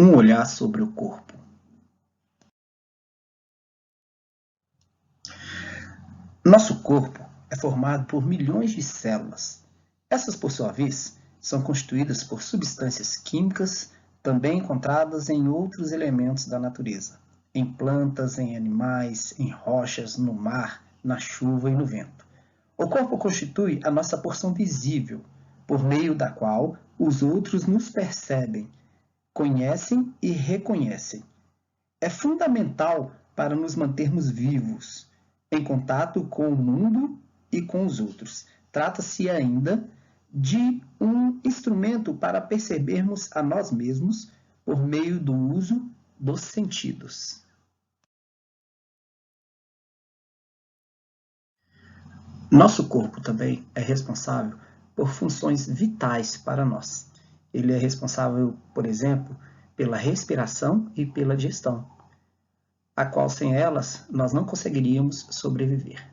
Um olhar sobre o corpo. Nosso corpo é formado por milhões de células. Essas, por sua vez, são constituídas por substâncias químicas também encontradas em outros elementos da natureza, em plantas, em animais, em rochas, no mar, na chuva e no vento. O corpo constitui a nossa porção visível, por meio da qual os outros nos percebem, conhecem e reconhecem. É fundamental para nos mantermos vivos, em contato com o mundo e com os outros. Trata-se ainda de um instrumento para percebermos a nós mesmos por meio do uso dos sentidos. Nosso corpo também é responsável por funções vitais para nós. Ele é responsável, por exemplo, pela respiração e pela digestão, a qual sem elas nós não conseguiríamos sobreviver.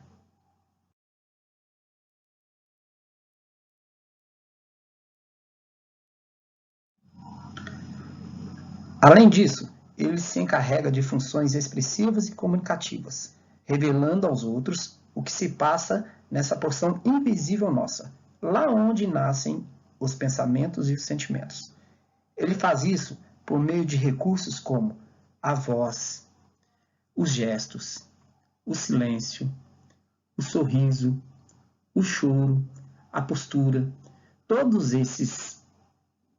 Além disso, ele se encarrega de funções expressivas e comunicativas, revelando aos outros o que se passa nessa porção invisível nossa, lá onde nascem os pensamentos e os sentimentos. Ele faz isso por meio de recursos como a voz, os gestos, o silêncio, o sorriso, o choro, a postura, todos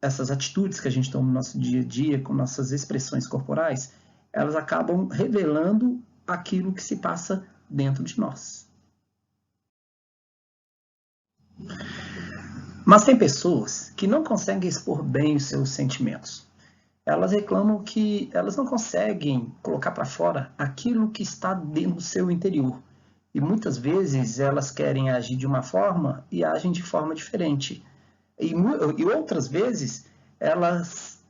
essas atitudes que a gente toma no nosso dia a dia, com nossas expressões corporais, elas acabam revelando aquilo que se passa dentro de nós. Mas tem pessoas que não conseguem expor bem os seus sentimentos. Elas reclamam que elas não conseguem colocar para fora aquilo que está dentro do seu interior. E muitas vezes elas querem agir de uma forma e agem de forma diferente. E outras vezes, elas,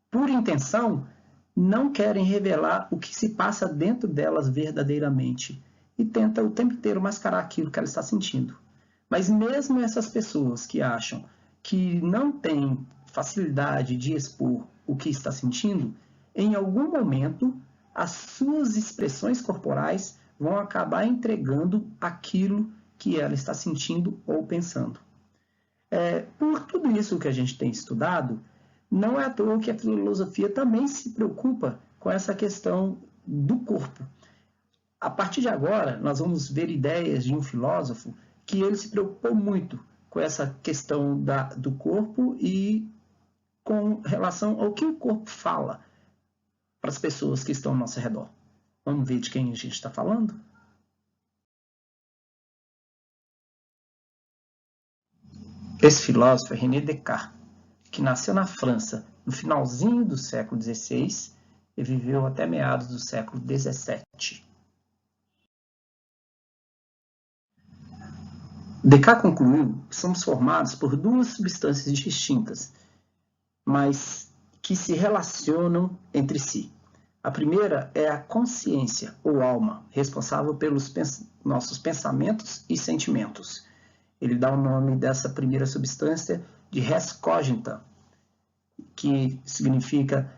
por intenção, não querem revelar o que se passa dentro delas verdadeiramente e tentam o tempo inteiro mascarar aquilo que ela está sentindo. Mas mesmo essas pessoas que acham que não têm facilidade de expor o que está sentindo, em algum momento as suas expressões corporais vão acabar entregando aquilo que ela está sentindo ou pensando. Por tudo isso que a gente tem estudado, não é à toa que a filosofia também se preocupa com essa questão do corpo. A partir de agora, nós vamos ver ideias de um filósofo que ele se preocupou muito com essa questão do corpo e com relação ao que o corpo fala para as pessoas que estão ao nosso redor. Vamos ver de quem a gente está falando? Esse filósofo é René Descartes, que nasceu na França no finalzinho do século XVI e viveu até meados do século XVII. Descartes concluiu que somos formados por duas substâncias distintas, mas que se relacionam entre si. A primeira é a consciência, ou alma, responsável pelos nossos pensamentos e sentimentos. Ele dá o nome dessa primeira substância de res cogita, que significa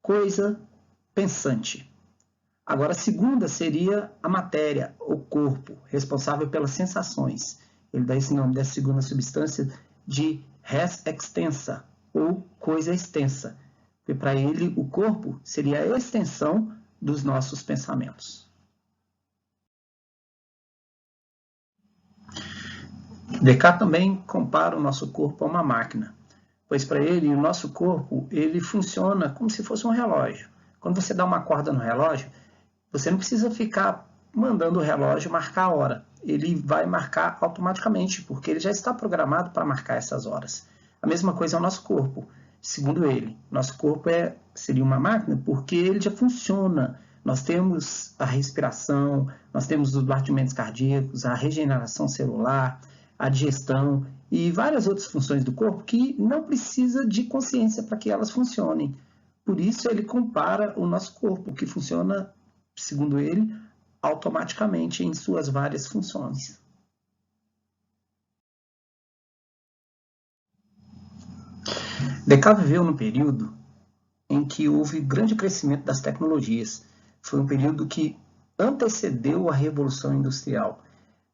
coisa pensante. Agora, a segunda seria a matéria, o corpo, responsável pelas sensações. Ele dá esse nome dessa segunda substância de res extensa, ou coisa extensa. Porque para ele, o corpo seria a extensão dos nossos pensamentos. Descartes também compara o nosso corpo a uma máquina, pois para ele, o nosso corpo ele funciona como se fosse um relógio. Quando você dá uma corda no relógio, você não precisa ficar mandando o relógio marcar a hora. Ele vai marcar automaticamente, porque ele já está programado para marcar essas horas. A mesma coisa é o nosso corpo. Segundo ele, nosso corpo seria uma máquina porque ele já funciona. Nós temos a respiração, nós temos os batimentos cardíacos, a regeneração celular, a digestão e várias outras funções do corpo que não precisa de consciência para que elas funcionem. Por isso ele compara o nosso corpo, que funciona, segundo ele, automaticamente em suas várias funções. Descartes viveu num período em que houve grande crescimento das tecnologias. Foi um período que antecedeu a Revolução Industrial.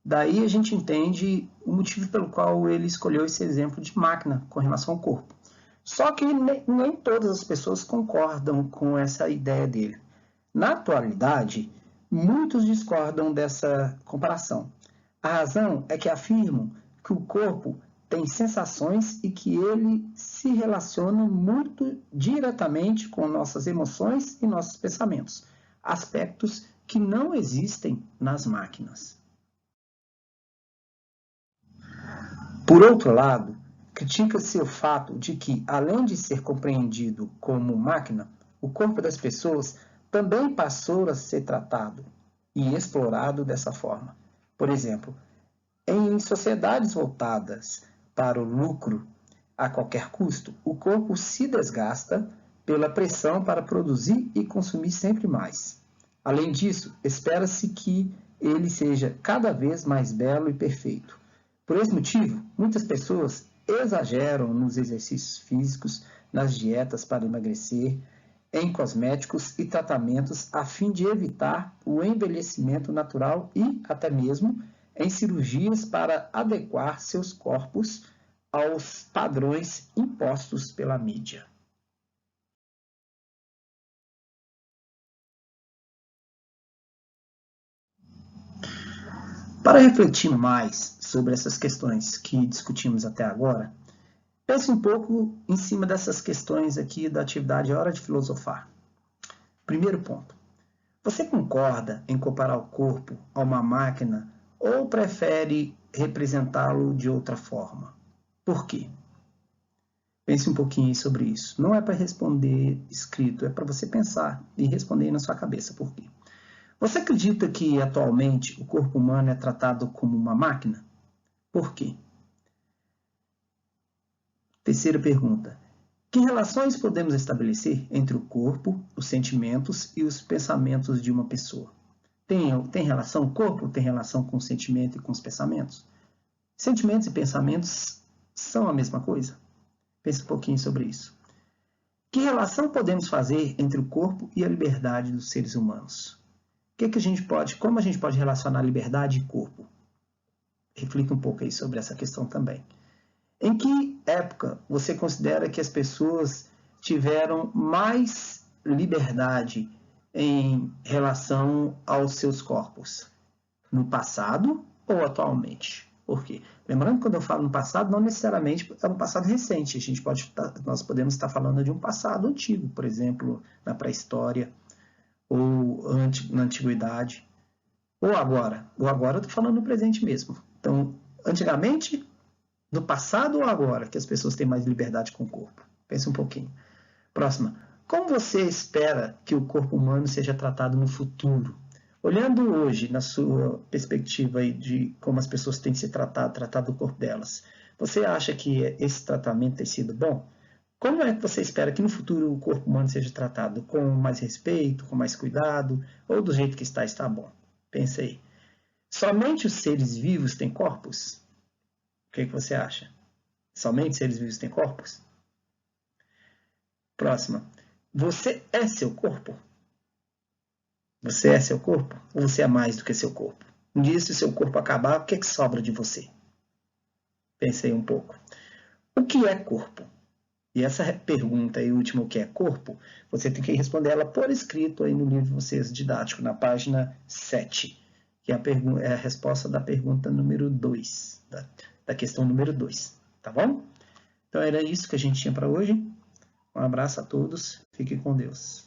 Daí a gente entende o motivo pelo qual ele escolheu esse exemplo de máquina com relação ao corpo. Só que nem todas as pessoas concordam com essa ideia dele. Na atualidade, muitos discordam dessa comparação. A razão é que afirmam que o corpo tem sensações e que ele se relaciona muito diretamente com nossas emoções e nossos pensamentos, aspectos que não existem nas máquinas. Por outro lado, critica-se o fato de que, além de ser compreendido como máquina, o corpo das pessoas também passou a ser tratado e explorado dessa forma. Por exemplo, em sociedades voltadas para o lucro a qualquer custo, o corpo se desgasta pela pressão para produzir e consumir sempre mais. Além disso, espera-se que ele seja cada vez mais belo e perfeito. Por esse motivo, muitas pessoas exageram nos exercícios físicos, nas dietas para emagrecer, em cosméticos e tratamentos a fim de evitar o envelhecimento natural e até mesmo em cirurgias para adequar seus corpos aos padrões impostos pela mídia. Para refletir mais sobre essas questões que discutimos até agora, pense um pouco em cima dessas questões aqui da atividade Hora de Filosofar. Primeiro ponto. Você concorda em comparar o corpo a uma máquina ou prefere representá-lo de outra forma? Por quê? Pense um pouquinho sobre isso. Não é para responder escrito, é para você pensar e responder na sua cabeça por quê. Você acredita que atualmente o corpo humano é tratado como uma máquina? Por quê? Terceira pergunta. Que relações podemos estabelecer entre o corpo, os sentimentos e os pensamentos de uma pessoa? Tem relação? O corpo tem relação com o sentimento e com os pensamentos? Sentimentos e pensamentos são a mesma coisa? Pense um pouquinho sobre isso. Que relação podemos fazer entre o corpo e a liberdade dos seres humanos? Como a gente pode relacionar liberdade e corpo? Reflita um pouco aí sobre essa questão também. Em que época você considera que as pessoas tiveram mais liberdade em relação aos seus corpos? No passado ou atualmente? Por quê? Lembrando que quando eu falo no passado, não necessariamente é um passado recente. Nós podemos estar falando de um passado antigo, por exemplo, na pré-história, ou na antiguidade, ou agora. Ou agora eu estou falando no presente mesmo. Então, antigamente, no passado ou agora, que as pessoas têm mais liberdade com o corpo? Pense um pouquinho. Próxima. Como você espera que o corpo humano seja tratado no futuro? Olhando hoje, na sua perspectiva aí de como as pessoas têm se tratado o corpo delas, você acha que esse tratamento tem sido bom? Como é que você espera que no futuro o corpo humano seja tratado? Com mais respeito, com mais cuidado, ou do jeito que está bom? Pense aí. Somente os seres vivos têm corpos? O que você acha? Somente seres vivos têm corpos? Próxima. Você é seu corpo? Você é seu corpo? Ou você é mais do que seu corpo? Um dia, se o seu corpo acabar, o que sobra de você? Pense aí um pouco. O que é corpo? E essa pergunta aí, última, o que é corpo, você tem que responder ela por escrito aí no livro de vocês didático, na página 7, que é a resposta da pergunta número 2, da questão número 2, tá bom? Então era isso que a gente tinha para hoje. Um abraço a todos, fiquem com Deus.